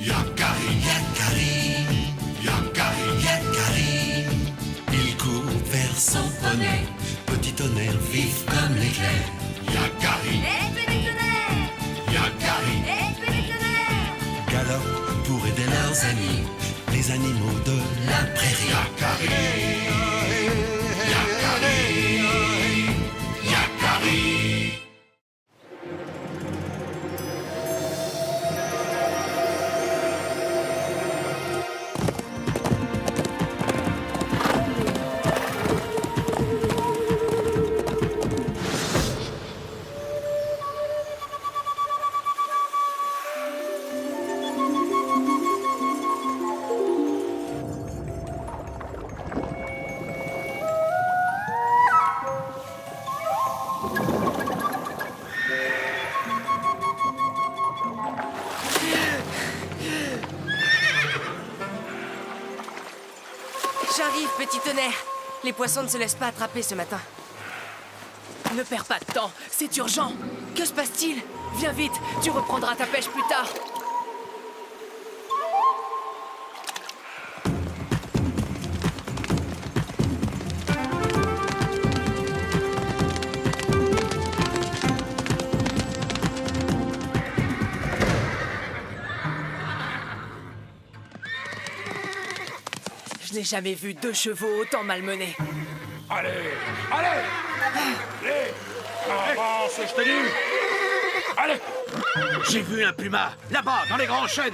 Yakari, Yakari, Yakari, Yakari. Il court vers son poney, petit tonnerre vif comme l'éclair. Yakari, Petit tonnerre, Yakari, petit tonnerre. galope pour aider leurs amis, les animaux de la prairie. Yakari, Yakari, Yakari. J'arrive, petit tonnerre. Les poissons ne se laissent pas attraper ce matin. Ne perds pas de temps, c'est urgent. Que se passe-t-il? Viens vite, tu reprendras ta pêche plus tard. Je n'ai jamais vu 2 chevaux autant malmenés. Allez, allez, allez, avance, je te dis. Allez, J'ai vu un puma, là-bas, dans les grands chênes.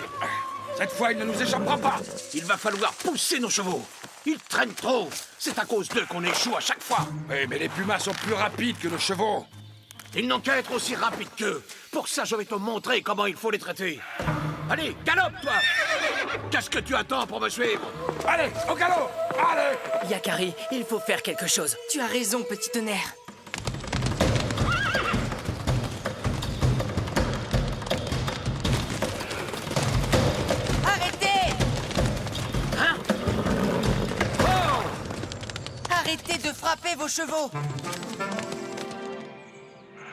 cette fois, il ne nous échappera pas. Il va falloir pousser nos chevaux. Ils traînent trop. C'est à cause d'eux qu'on échoue à chaque fois. Oui, mais les pumas sont plus rapides que nos chevaux. Ils n'ont qu'à être aussi rapides qu'eux. Pour ça, je vais te montrer comment il faut les traiter. Allez, galope, toi. Qu'est-ce que tu attends pour me suivre? Allez, au galop, allez. Yakari, il faut faire quelque chose. Tu as raison, petit tonnerre. Arrêtez! Hein? Oh! Arrêtez de frapper vos chevaux!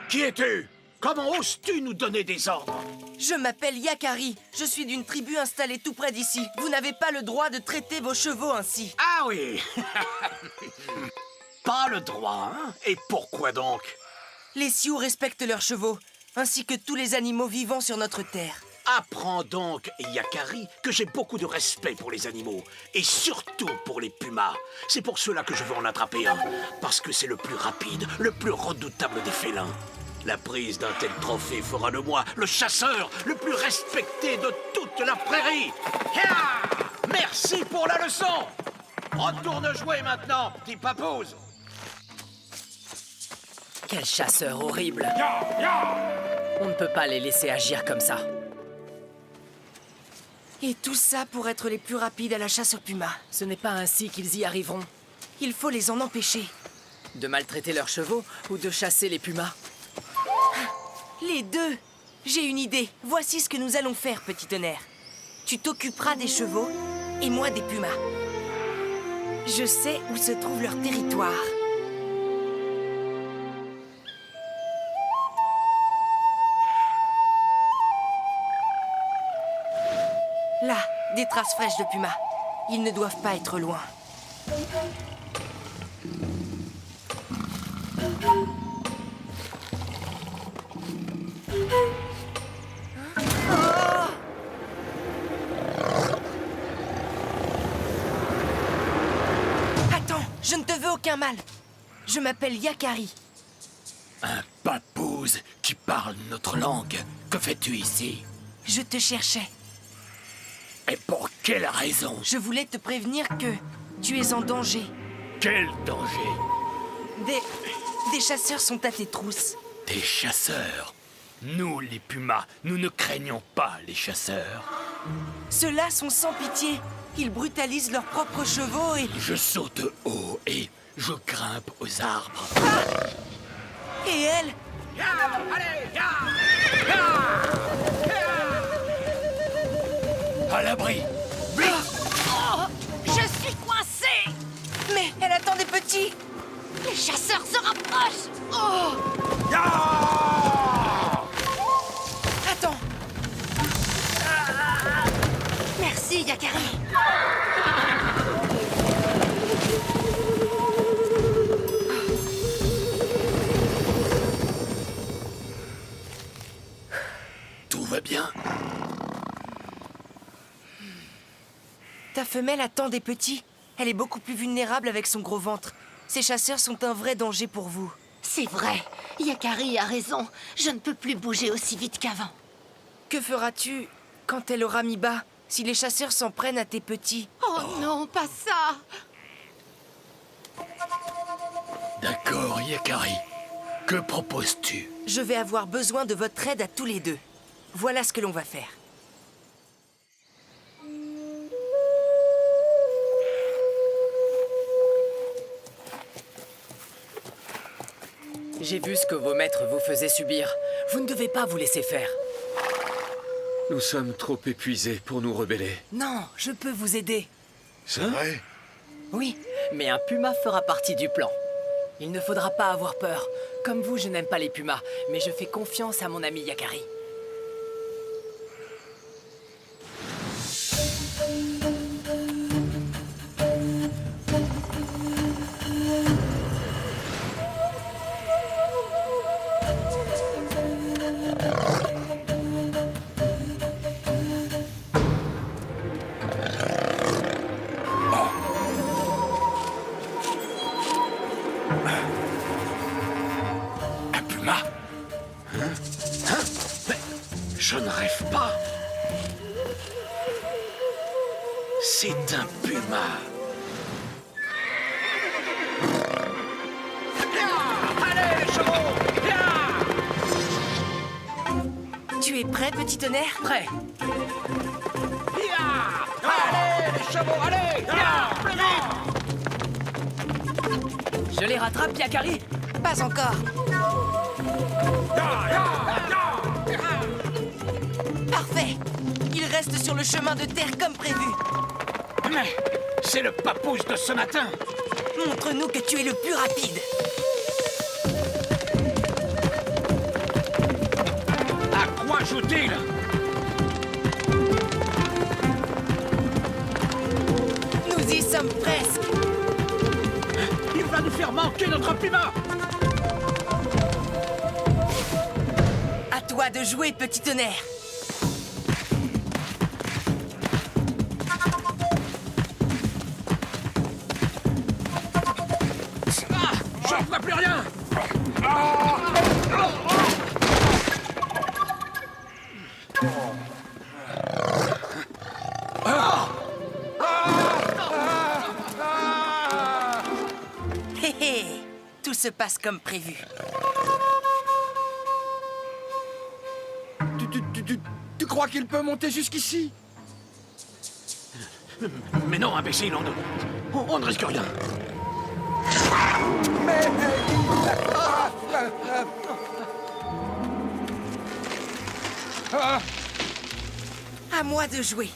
Qui es-tu? Comment oses-tu nous donner des ordres? Je m'appelle Yakari. Je suis d'une tribu installée tout près d'ici. Vous n'avez pas le droit de traiter vos chevaux ainsi. Ah oui. Pas le droit, hein? Et pourquoi donc? Les Sioux respectent leurs chevaux, ainsi que tous les animaux vivants sur notre terre. Apprends donc, Yakari, que j'ai beaucoup de respect pour les animaux, et surtout pour les pumas. C'est pour cela que je veux en attraper un, parce que c'est le plus rapide, le plus redoutable des félins. La prise d'un tel trophée fera de moi le chasseur le plus respecté de toute la prairie. Ya! Merci pour la leçon. Retourne jouer maintenant, petit papouze. Quel chasseur horrible. Ya, ya. On ne peut pas les laisser agir comme ça. Et tout ça pour être les plus rapides à la chasse aux pumas. Ce n'est pas ainsi qu'ils y arriveront. Il faut les en empêcher. De maltraiter leurs chevaux ou de chasser les pumas. Les deux. J'ai une idée. Voici ce que nous allons faire, petit tonnerre. Tu t'occuperas des chevaux et moi des pumas. Je sais où se trouve leur territoire. Là, des traces fraîches de pumas. Ils ne doivent pas être loin. Attends, je ne te veux aucun mal. Je m'appelle Yakari. Un papouze qui parle notre langue. Que fais-tu ici? Je te cherchais. Et pour quelle raison? Je voulais te prévenir que tu es en danger. Quel danger? Des chasseurs sont à tes trousses. Des chasseurs? Nous, les pumas, nous ne craignons pas les chasseurs. Ceux-là sont sans pitié. Ils brutalisent leurs propres chevaux et... Je saute haut et je grimpe aux arbres. Et elle? À l'abri! Je suis coincée. Mais elle attend des petits. Les chasseurs se rapprochent. Oh, Attends. Yakari. Tout va bien? Ta femelle attend des petits. Elle est beaucoup plus vulnérable avec son gros ventre. Ces chasseurs sont un vrai danger pour vous. C'est vrai. Yakari a raison. Je ne peux plus bouger aussi vite qu'avant. Que feras-tu quand elle aura mis bas, si les chasseurs s'en prennent à tes petits? Oh non, pas ça. D'accord, Yakari. Que proposes-tu? Je vais avoir besoin de votre aide à tous les deux. Voilà ce que l'on va faire. J'ai vu ce que vos maîtres vous faisaient subir. Vous ne devez pas vous laisser faire. Nous sommes trop épuisés pour nous rebeller. Non, je peux vous aider. C'est vrai? Oui, mais un puma fera partie du plan. Il ne faudra pas avoir peur. Comme vous, je n'aime pas les pumas, mais je fais confiance à mon ami Yakari. Un puma? Hein? Mais je ne rêve pas. C'est un puma. Allez, les chevaux! Tu es prêt, petit tonnerre? Prêt? Allez, les chevaux, allez! Plus vite! Je les rattrape, Yakari? Pas encore. Parfait. Ils restent sur le chemin de terre comme prévu. Mais c'est le papouze de ce matin. Montre-nous que tu es le plus rapide. À quoi joue-t-il? Nous y sommes presque. Il va nous faire manquer notre puma. À toi de jouer, petit tonnerre. Je ne vois plus rien. Hé hé. Tout se passe comme prévu. Tu crois qu'il peut monter jusqu'ici? Mais non, imbécile, on ne risque rien. À moi de jouer.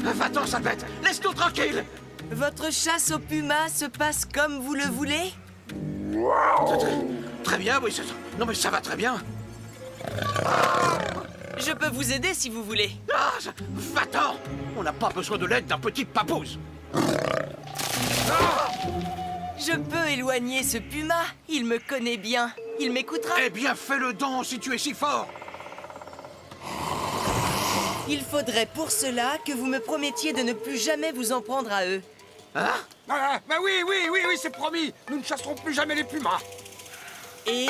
Va-t'en, sale bête. Laisse-nous tranquille. Votre chasse au puma se passe comme vous le voulez? Très bien, oui. Non, mais ça va très bien. Je peux vous aider si vous voulez. Va-t'en. On n'a pas besoin de l'aide d'un petit papouze. Je peux éloigner ce puma. Il me connaît bien. Il m'écoutera. Eh bien, fais-le donc si tu es si fort. Il faudrait pour cela que vous me promettiez de ne plus jamais vous en prendre à eux. Hein? Bah oui, c'est promis. Nous ne chasserons plus jamais les pumas. Et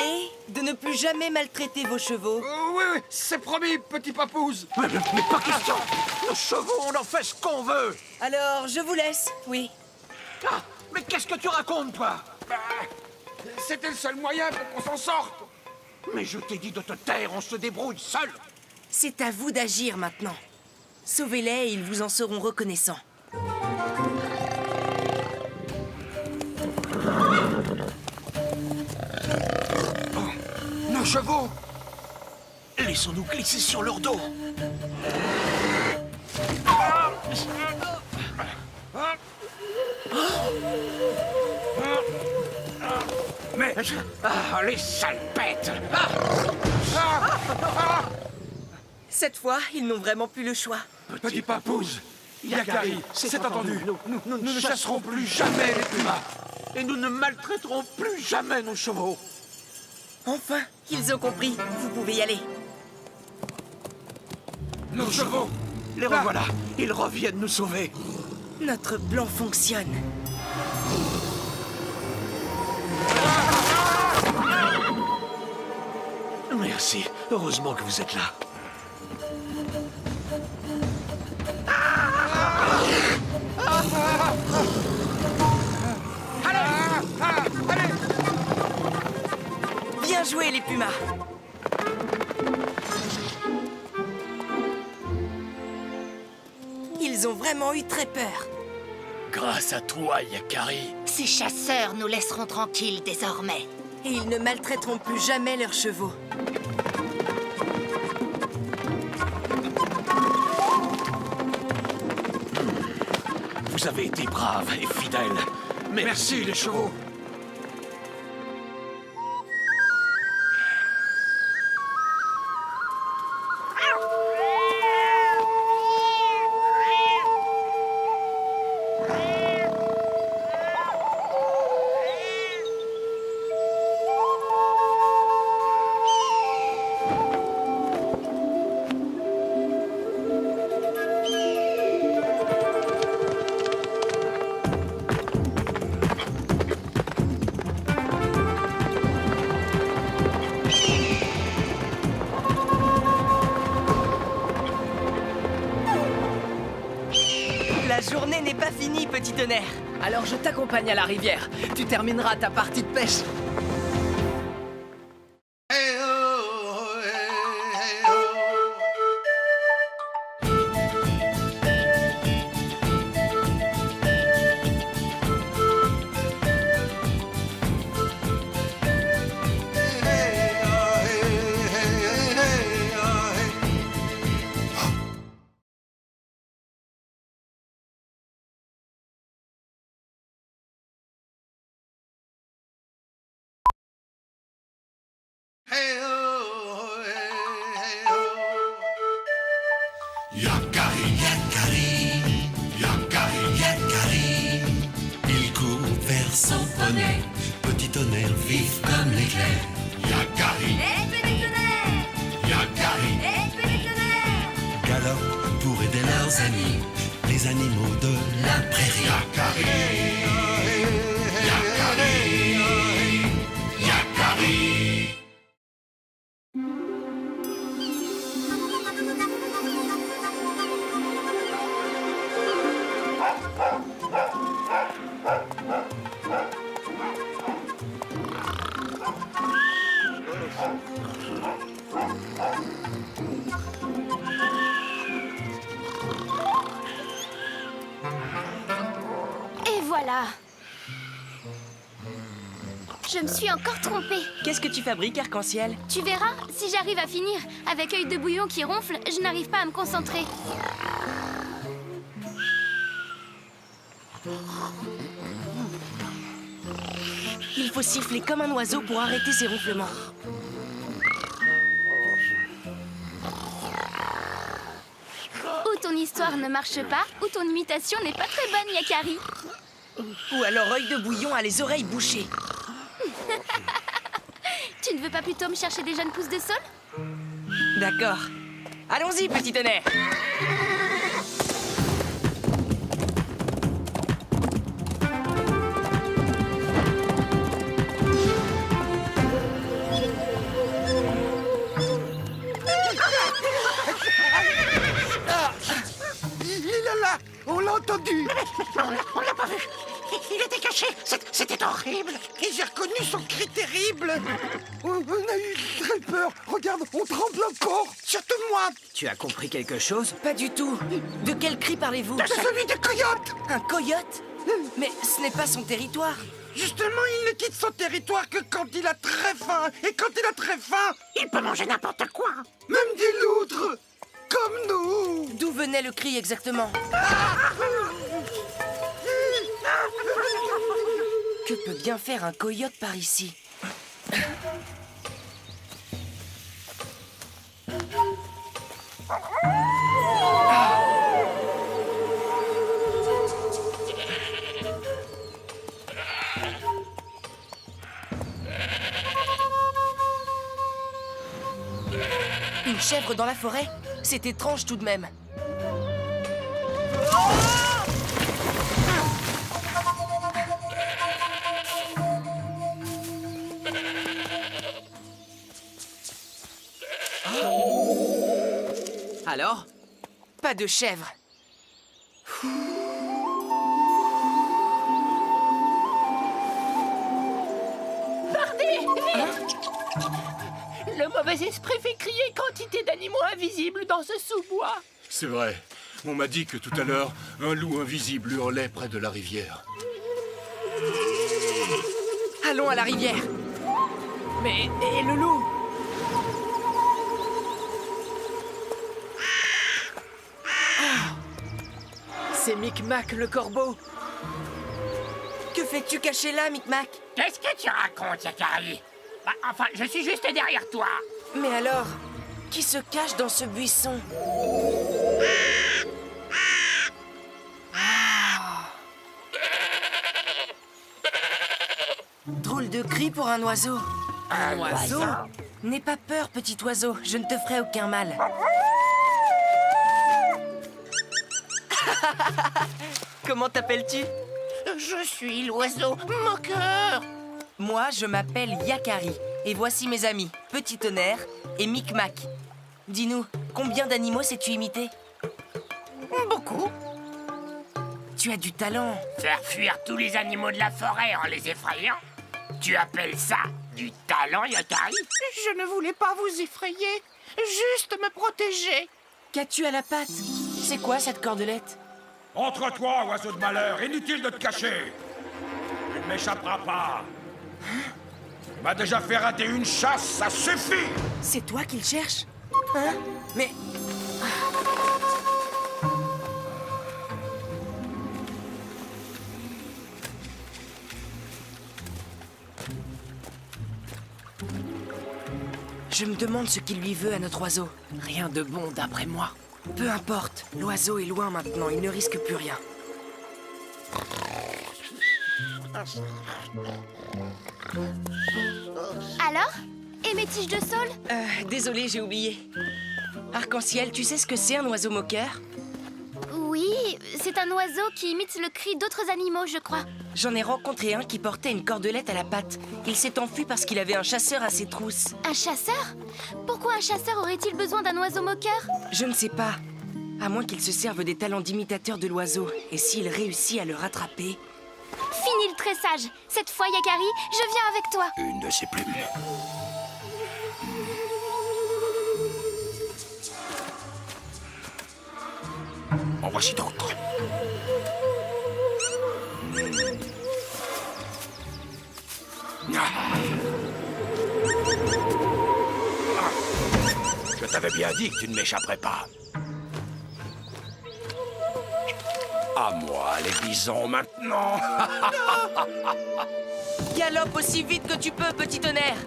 de ne plus jamais maltraiter vos chevaux. Oui, c'est promis, petit papouze. Mais pas question. Nos chevaux, on en fait ce qu'on veut. Alors, je vous laisse, oui. Ah, mais qu'est-ce que tu racontes, toi? Bah, c'était le seul moyen pour qu'on s'en sorte. Mais je t'ai dit de te taire, on se débrouille seul. C'est à vous d'agir maintenant. Sauvez-les et ils vous en seront reconnaissants. Nos chevaux. Laissons-nous glisser sur leur dos. Mais Ah, les sales bêtes. Cette fois, ils n'ont vraiment plus le choix. Petit Papouze, Yakari, c'est entendu. Nous ne chasserons plus jamais les pumas. Et nous ne maltraiterons plus jamais nos chevaux. Enfin, ils ont compris. Vous pouvez y aller. Nos chevaux. Les revoilà. Ils reviennent nous sauver. Notre plan fonctionne. Merci. Heureusement que vous êtes là. Bien joué, les pumas. Ils ont vraiment eu très peur. Grâce à toi, Yakari. Ces chasseurs nous laisseront tranquilles désormais. Et ils ne maltraiteront plus jamais leurs chevaux. Vous avez été braves et fidèles. Merci les chevaux. La journée n'est pas finie, petit tonnerre. Alors je t'accompagne à la rivière. Tu termineras ta partie de pêche. Yakari, Yakari, Yakari, Yakari. Il court vers son poney, petit tonnerre vif comme l'éclair. Yakari, Yakari, galope pour aider leurs amis, les animaux de la prairie. Yakari, Yakari, Yakari. Et voilà. Je me suis encore trompée. Qu'est-ce que tu fabriques, Arc-en-Ciel? Tu verras, si j'arrive à finir, avec œil de bouillon qui ronfle, je n'arrive pas à me concentrer. Il faut siffler comme un oiseau pour arrêter ses ronflements. Ou ton histoire ne marche pas, ou ton imitation n'est pas très bonne, Yakari. Ou alors œil de bouillon a les oreilles bouchées. Tu ne veux pas plutôt me chercher des jeunes pousses de saule? D'accord. Allons-y, petit tonnerre. Il est là. On l'a entendu. On l'a pas vu. Il était caché. C'était horrible. Et j'ai reconnu son cri terrible. On a eu très peur. Regarde, on tremble encore. Surtout moi. Tu as compris quelque chose? Pas du tout. De quel cri parlez-vous? C'est celui des coyotes. Un coyote? Mais ce n'est pas son territoire. Justement, il ne quitte son territoire que quand il a très faim. Et quand il a très faim, Il peut manger n'importe quoi. même des loutres. Comme nous. D'où venait le cri exactement? Que peut bien faire un coyote par ici? Une chèvre dans la forêt? C'est étrange tout de même. Alors? Pas de chèvre. Le mauvais esprit fait crier quantité d'animaux invisibles dans ce sous-bois. C'est vrai. On m'a dit que tout à l'heure, un loup invisible hurlait près de la rivière. Allons à la rivière. Mais... et le loup? C'est Micmac le corbeau. Que fais-tu caché là, Micmac? Qu'est-ce que tu racontes, Yakari? Enfin, je suis juste derrière toi. Mais alors, qui se cache dans ce buisson? Drôle de cri pour un oiseau. Un oiseau? N'aie pas peur, petit oiseau, je ne te ferai aucun mal. Comment t'appelles-tu? Je suis l'oiseau moqueur. Moi, je m'appelle Yakari, et voici mes amis, Petit Tonnerre et Micmac. Dis-nous, combien d'animaux sais-tu imiter? Beaucoup. Tu as du talent. Faire fuir tous les animaux de la forêt en les effrayant? Tu appelles ça du talent, Yakari? Je ne voulais pas vous effrayer, juste me protéger. Qu'as-tu à la patte? C'est quoi cette cordelette? Entre-toi, oiseau de malheur, inutile de te cacher. Tu ne m'échapperas pas. Tu m'as déjà fait rater une chasse, ça suffit. C'est toi qu'il cherche? Hein? Mais... Je me demande ce qu'il lui veut à notre oiseau. Rien de bon d'après moi. Peu importe, l'oiseau est loin maintenant, il ne risque plus rien. Alors? Et mes tiges de saule? Désolé, j'ai oublié. Arc-en-ciel, tu sais ce que c'est un oiseau moqueur? Oui, c'est un oiseau qui imite le cri d'autres animaux, je crois. J'en ai rencontré un qui portait une cordelette à la patte. Il s'est enfui parce qu'il avait un chasseur à ses trousses. Un chasseur? Pourquoi un chasseur aurait-il besoin d'un oiseau moqueur? Je ne sais pas. À moins qu'il se serve des talents d'imitateur de l'oiseau. Et s'il réussit à le rattraper... Fini le tressage. Cette fois, Yakari, je viens avec toi. Une de ses plumes. En voici d'autres. Je t'avais bien dit que tu ne m'échapperais pas. À moi, les bisons, maintenant. Galope aussi vite que tu peux, petit tonnerre.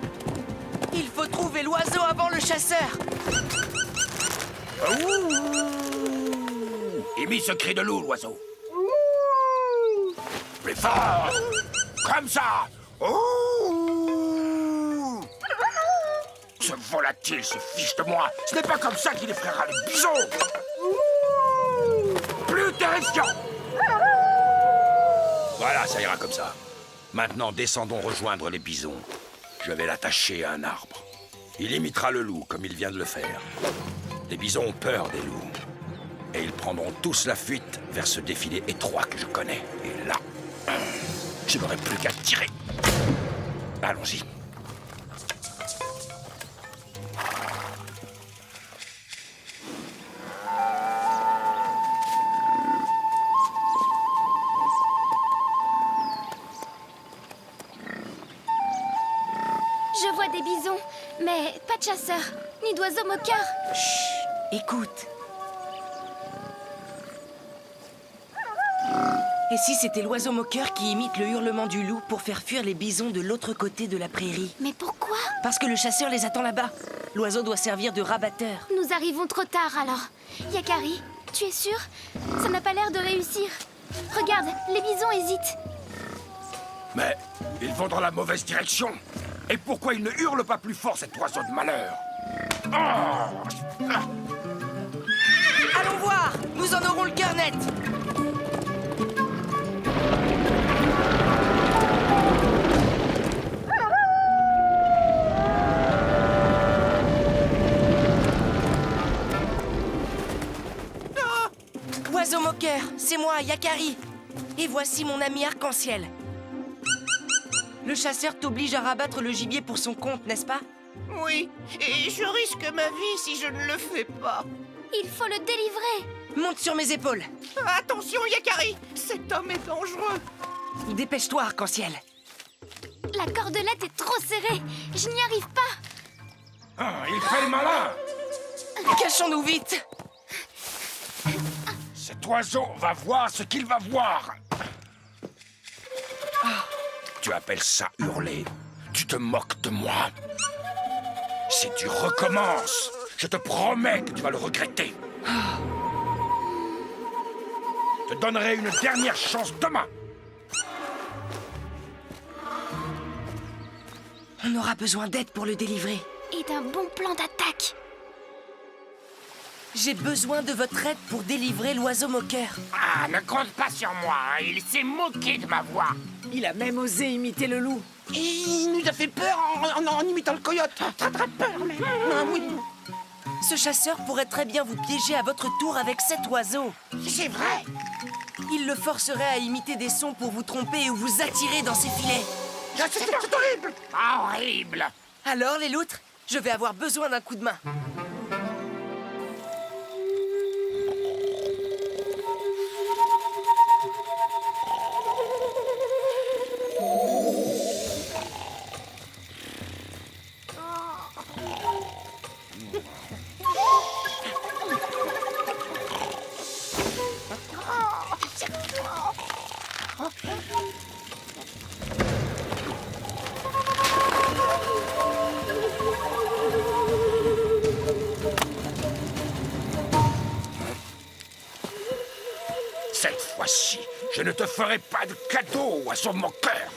Il faut trouver l'oiseau avant le chasseur. Imite ce cri de loup, l'oiseau. Plus fort. Comme ça. Ce volatile se fiche de moi. Ce n'est pas comme ça qu'il effraiera les bisons. Plus terrifiant. Voilà, ça ira comme ça. Maintenant, descendons rejoindre les bisons. Je vais l'attacher à un arbre. Il imitera le loup, comme il vient de le faire. Les bisons ont peur des loups. Et ils prendront tous la fuite vers ce défilé étroit que je connais. Et là, je n'aurai plus qu'à tirer. Allons-y. Je vois des bisons, mais pas de chasseurs, ni d'oiseaux moqueurs. Chut, écoute. Et si c'était l'oiseau moqueur qui imite le hurlement du loup pour faire fuir les bisons de l'autre côté de la prairie? Mais pourquoi? Parce que le chasseur les attend là-bas. L'oiseau doit servir de rabatteur. Nous arrivons trop tard alors. Yakari, tu es sûr? Ça n'a pas l'air de réussir. Regarde, les bisons hésitent. Mais ils vont dans la mauvaise direction. Et pourquoi ils ne hurlent pas plus fort, cet oiseau de malheur? Allons voir! Nous en aurons le cœur net! Oiseau moqueur, c'est moi, Yakari. Et voici mon ami Arc-en-Ciel. Le chasseur t'oblige à rabattre le gibier pour son compte, n'est-ce pas? Oui, et je risque ma vie si je ne le fais pas. Il faut le délivrer. Monte sur mes épaules. Attention, Yakari, cet homme est dangereux. Dépêche-toi, Arc-en-Ciel. La cordelette est trop serrée. Je n'y arrive pas. Ah, il fait le malin. Cachons-nous vite. Cet oiseau va voir ce qu'il va voir. Tu appelles ça hurler? Tu te moques de moi? Si tu recommences, je te promets que tu vas le regretter. Je te donnerai une dernière chance demain. On aura besoin d'aide pour le délivrer. Et d'un bon plan d'attaque. J'ai besoin de votre aide pour délivrer l'oiseau moqueur. Ah, ne compte pas sur moi, hein. Il s'est moqué de ma voix. Il a même osé imiter le loup. Et il nous a fait peur en imitant le coyote. Très très peur, mais... Ah, oui. Ce chasseur pourrait très bien vous piéger à votre tour avec cet oiseau. C'est vrai. Il le forcerait à imiter des sons pour vous tromper ou vous attirer dans ses filets. C'est horrible. Horrible. Alors, les loutres, je vais avoir besoin d'un coup de main. Cette fois-ci, je ne te ferai pas de cadeau, oiseau moqueur.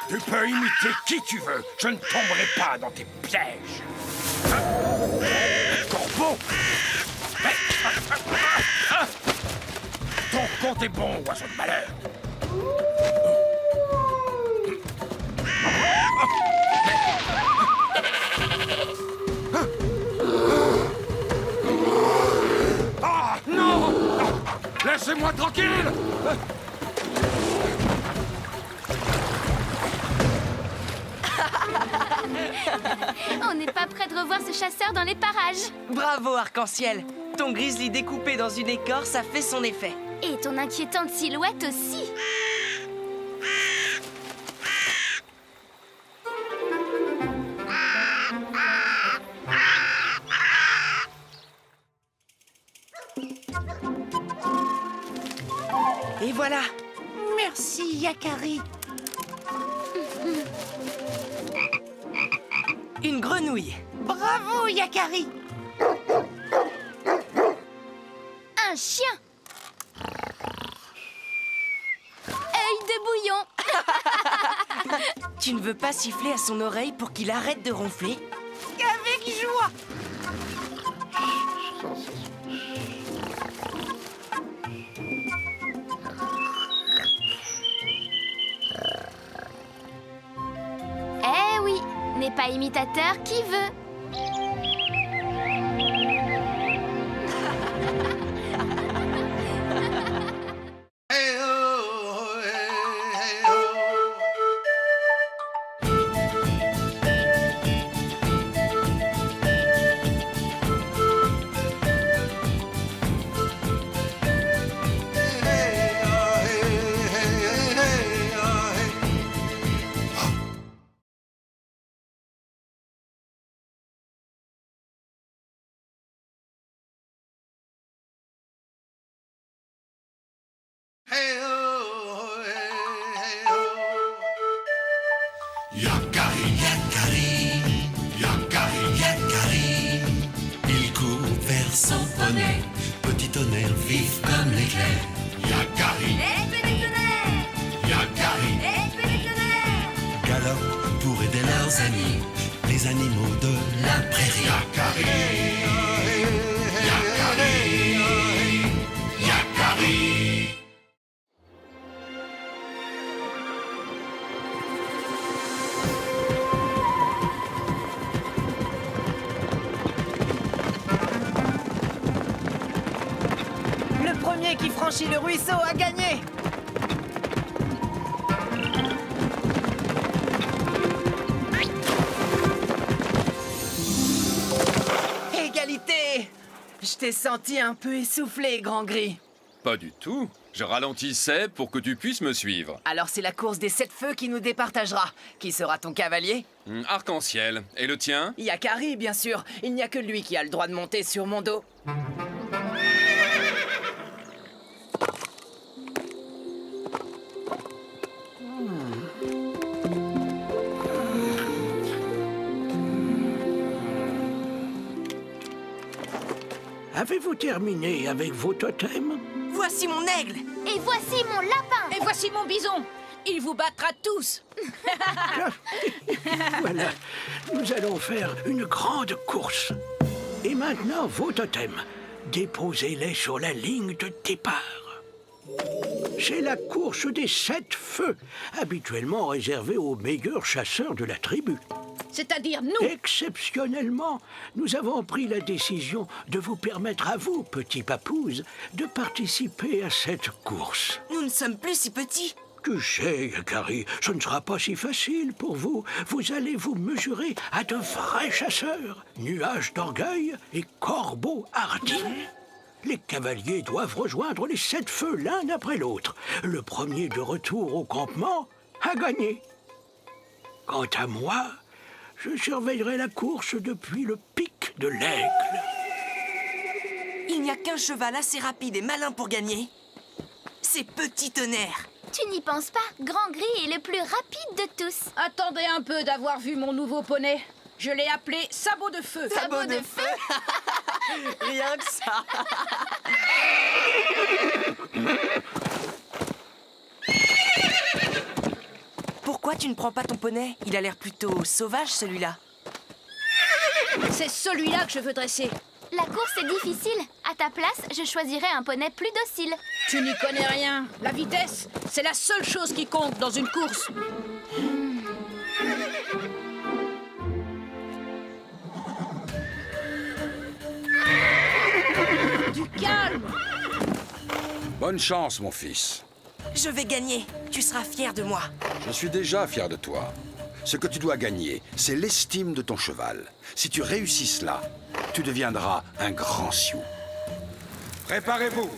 Tu peux imiter qui tu veux, je ne tomberai pas dans tes pièges. Corbeau! Ton compte est bon, oiseau de malheur. Ah, non! Laissez-moi tranquille! On n'est pas prêt de revoir ce chasseur dans les parages. Bravo, Arc-en-Ciel. Ton grizzly découpé dans une écorce a fait son effet. Et ton inquiétante silhouette aussi. Et voilà. Merci, Yakari. Une grenouille. Bravo, Yakari. Un chien. Œil de bouillon. Tu ne veux pas siffler à son oreille pour qu'il arrête de ronfler? Avec joie. Eh oui, n'est pas imitateur qui veut. Yakari, Yakari, Yakari, Yakari. Il court vers son poney, petit tonnerre vif comme l'éclair. Yakari. amis, les animaux de la prairie. Yakari, Yakari, Yakari. Le premier qui franchit le ruisseau a gagné. Égalité. Je t'ai senti un peu essoufflé, Grand Gris. Pas du tout. Je ralentissais pour que tu puisses me suivre. Alors c'est la course des 7 feux qui nous départagera. Qui sera ton cavalier? Arc-en-ciel. Et le tien? Yakari, bien sûr. Il n'y a que lui qui a le droit de monter sur mon dos. Avez-vous terminé avec vos totems? Voici mon aigle. Et voici mon lapin. Et voici mon bison. Il vous battra tous. Voilà, nous allons faire une grande course. Et maintenant, vos totems, déposez-les sur la ligne de départ. C'est la course des 7 feux, habituellement réservée aux meilleurs chasseurs de la tribu. C'est-à-dire nous. Exceptionnellement, nous avons pris la décision de vous permettre à vous, petits papous, de participer à cette course. Nous ne sommes plus si petits. Tu sais, Yakari, ce ne sera pas si facile pour vous. Vous allez vous mesurer à de vrais chasseurs, nuages d'orgueil et corbeaux hardis. Les cavaliers doivent rejoindre les 7 feux l'un après l'autre. Le premier de retour au campement a gagné. Quant à moi, je surveillerai la course depuis le pic de l'aigle. Il n'y a qu'un cheval assez rapide et malin pour gagner. C'est Petit Tonnerre. Tu n'y penses pas, Grand Gris est le plus rapide de tous. Attendez un peu d'avoir vu mon nouveau poney. Je l'ai appelé Sabot de Feu. Sabot de Feu. Rien que ça. Pourquoi tu ne prends pas ton poney? Il a l'air plutôt sauvage, celui-là. C'est celui-là que je veux dresser. La course est difficile. À ta place, je choisirais un poney plus docile. Tu n'y connais rien. La vitesse, c'est la seule chose qui compte dans une course. Du calme. Bonne chance, mon fils. Je vais gagner. Tu seras fier de moi. Je suis déjà fier de toi. Ce que tu dois gagner, c'est l'estime de ton cheval. Si tu réussis cela, tu deviendras un grand sioux. Préparez-vous.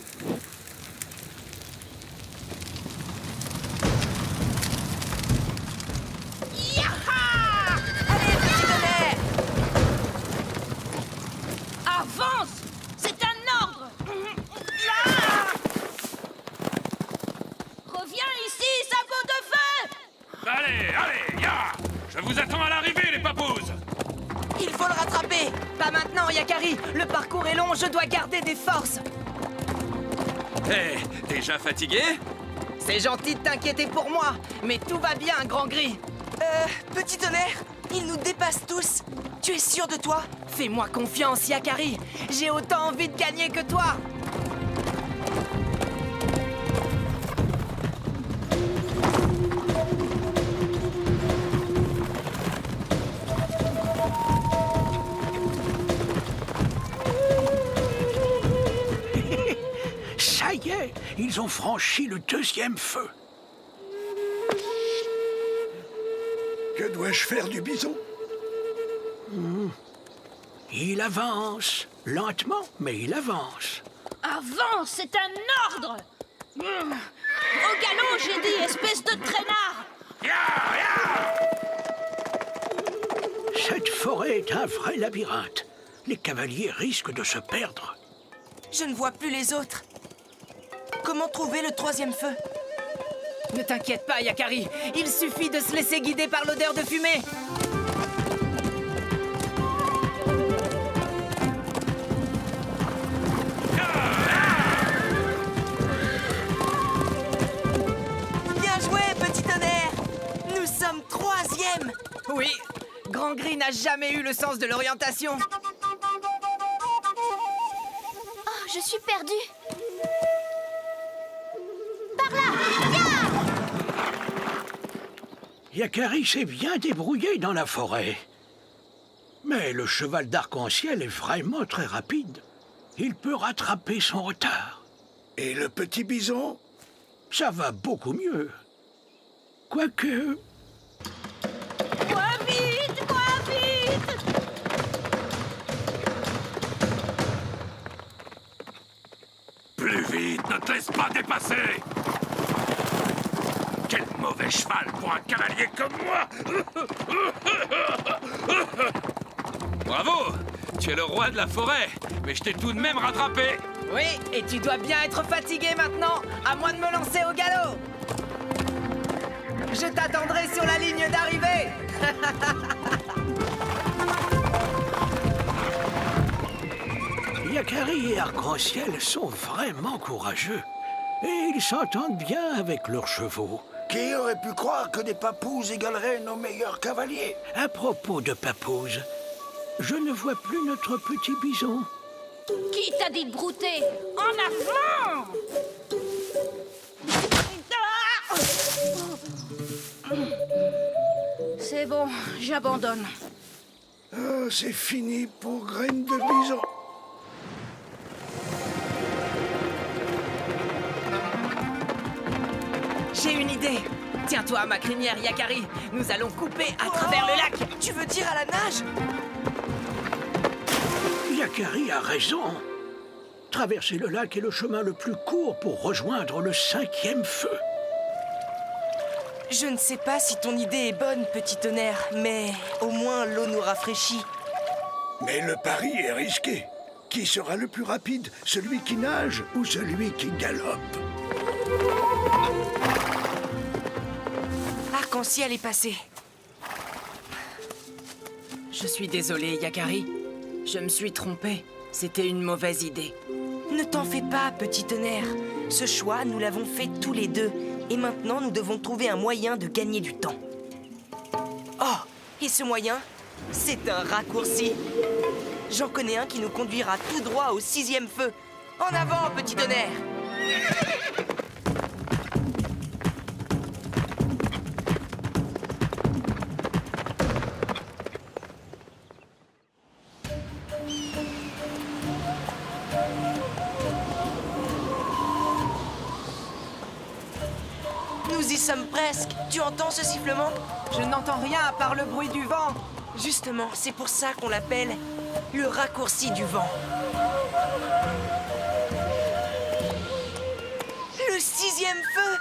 Allez, Petit Tonnerre! Avance! C'est un ordre! Reviens ici, Sabot de Feu! Allez, ya! Je vous attends à l'arrivée, les papouses! Il faut le rattraper. Pas maintenant, Yakari. Le parcours est long, je dois garder des forces. Hé, déjà fatigué? C'est gentil de t'inquiéter pour moi, mais tout va bien, Grand Gris. Petit Tonnerre, ils nous dépassent tous. Tu es sûr de toi? Fais-moi confiance, Yakari. J'ai autant envie de gagner que toi. Ça y est, ils ont franchi le 2e feu. Que dois-je faire du bison? Il avance, lentement, mais il avance. Avance, c'est un ordre! Au galop, j'ai dit, espèce de traînard! Cette forêt est un vrai labyrinthe. Les cavaliers risquent de se perdre. Je ne vois plus les autres. Comment trouver le 3e feu? Ne t'inquiète pas, Yakari. Il suffit de se laisser guider par l'odeur de fumée. Bien joué, Petit Tonnerre. Nous sommes 3e. Oui, Angry n'a jamais eu le sens de l'orientation. Oh, je suis perdue. Par là, viens! Yakari s'est bien débrouillé dans la forêt. Mais le cheval d'arc-en-ciel est vraiment très rapide. Il peut rattraper son retard. Et le petit bison? Ça va beaucoup mieux. Quoique... Moins vite, moins vite! Plus vite, ne te laisse pas dépasser! Quel mauvais cheval pour un cavalier comme moi! Bravo! Tu es le roi de la forêt, mais je t'ai tout de même rattrapé. Oui, et tu dois bien être fatigué maintenant, à moins de me lancer au galop. Je t'attendrai sur la ligne d'arrivée. Yakari et Arc-en-Ciel sont vraiment courageux. Et ils s'entendent bien avec leurs chevaux. Qui aurait pu croire que des papouses égaleraient nos meilleurs cavaliers? À propos de papouses, je ne vois plus notre petit bison. Qui t'a dit de brouter? En avant! Ah! C'est bon, j'abandonne. Ah, c'est fini pour Graine de Bison. J'ai une idée. Tiens-toi à ma crinière, Yakari. Nous allons couper à travers le lac. Tu veux dire à la nage? Yakari a raison. Traverser le lac est le chemin le plus court pour rejoindre le 5e feu. Je ne sais pas si ton idée est bonne, petit tonnerre, mais au moins l'eau nous rafraîchit. Mais le pari est risqué. Qui sera le plus rapide? Celui qui nage ou celui qui galope? Arc-en-ciel est passé. Je suis désolé, Yakari. Je me suis trompé. C'était une mauvaise idée. Ne t'en fais pas, petit tonnerre. Ce choix, nous l'avons fait tous les deux. Et maintenant, nous devons trouver un moyen de gagner du temps. Oh, et ce moyen, c'est un raccourci. J'en connais un qui nous conduira tout droit au 6e feu. En avant, petit tonnerre! Nous y sommes presque. Tu entends ce sifflement? Je n'entends rien à part le bruit du vent. Justement, c'est pour ça qu'on l'appelle le raccourci du vent. Le 6e feu!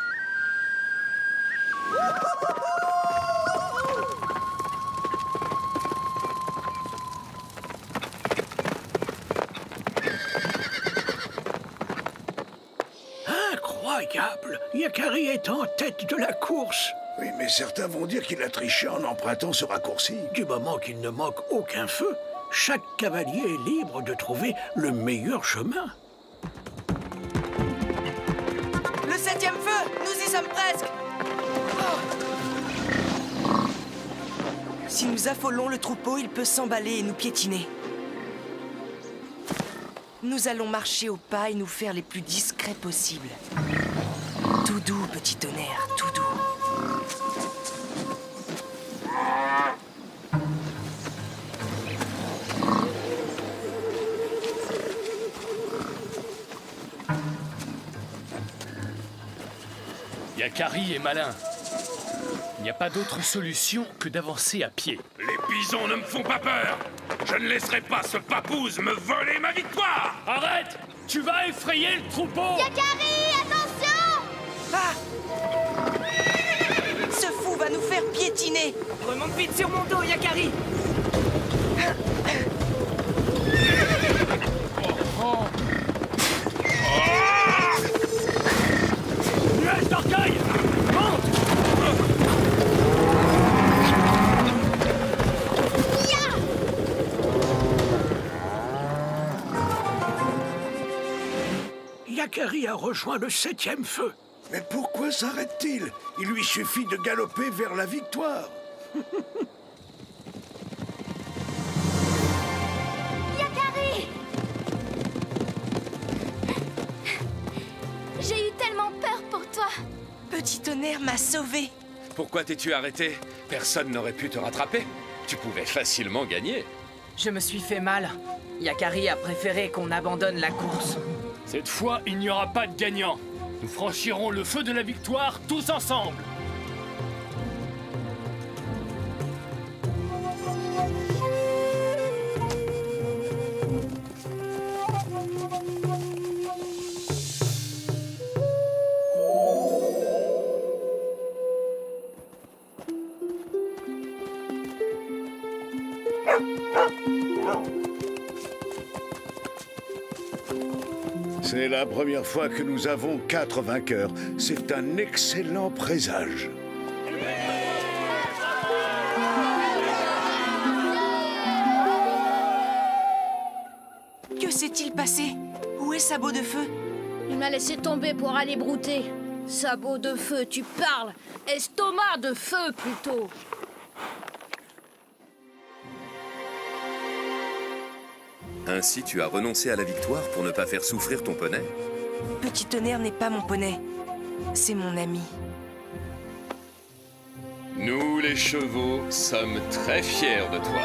Incroyable! Yakari est en tête de la course. Oui, mais certains vont dire qu'il a triché en empruntant ce raccourci. Du moment qu'il ne manque aucun feu, chaque cavalier est libre de trouver le meilleur chemin. Le 7e feu! Nous y sommes presque! Oh. Si nous affolons le troupeau, il peut s'emballer et nous piétiner. Nous allons marcher au pas et nous faire les plus discrets possibles. Tout doux, petit tonnerre, tout doux. Yakari est malin. Il n'y a pas d'autre solution que d'avancer à pied. Les bisons ne me font pas peur. Je ne laisserai pas ce papouze me voler ma victoire. Arrête! Tu vas effrayer le troupeau! Yakari, attention! Ah! Ce fou va nous faire piétiner. Remonte vite sur mon dos, Yakari. Nuage d'orgueil! Monte! Yakari a rejoint le 7e feu. Mais pourquoi s'arrête-t-il? Il lui suffit de galoper vers la victoire. vraiment peur pour toi. Petit Tonnerre m'a sauvée. Pourquoi t'es-tu arrêté? Personne n'aurait pu te rattraper. Tu pouvais facilement gagner. Je me suis fait mal. Yakari a préféré qu'on abandonne la course. Cette fois, il n'y aura pas de gagnant. Nous franchirons le feu de la victoire tous ensemble. C'est la première fois que nous avons 4 vainqueurs. C'est un excellent présage. Que s'est-il passé? Où est Sabot de Feu? Il m'a laissé tomber pour aller brouter. Sabot de feu, tu parles. Estomac de feu, plutôt. Ainsi, tu as renoncé à la victoire pour ne pas faire souffrir ton poney? Petit Tonnerre n'est pas mon poney. C'est mon ami. Nous, les chevaux, sommes très fiers de toi.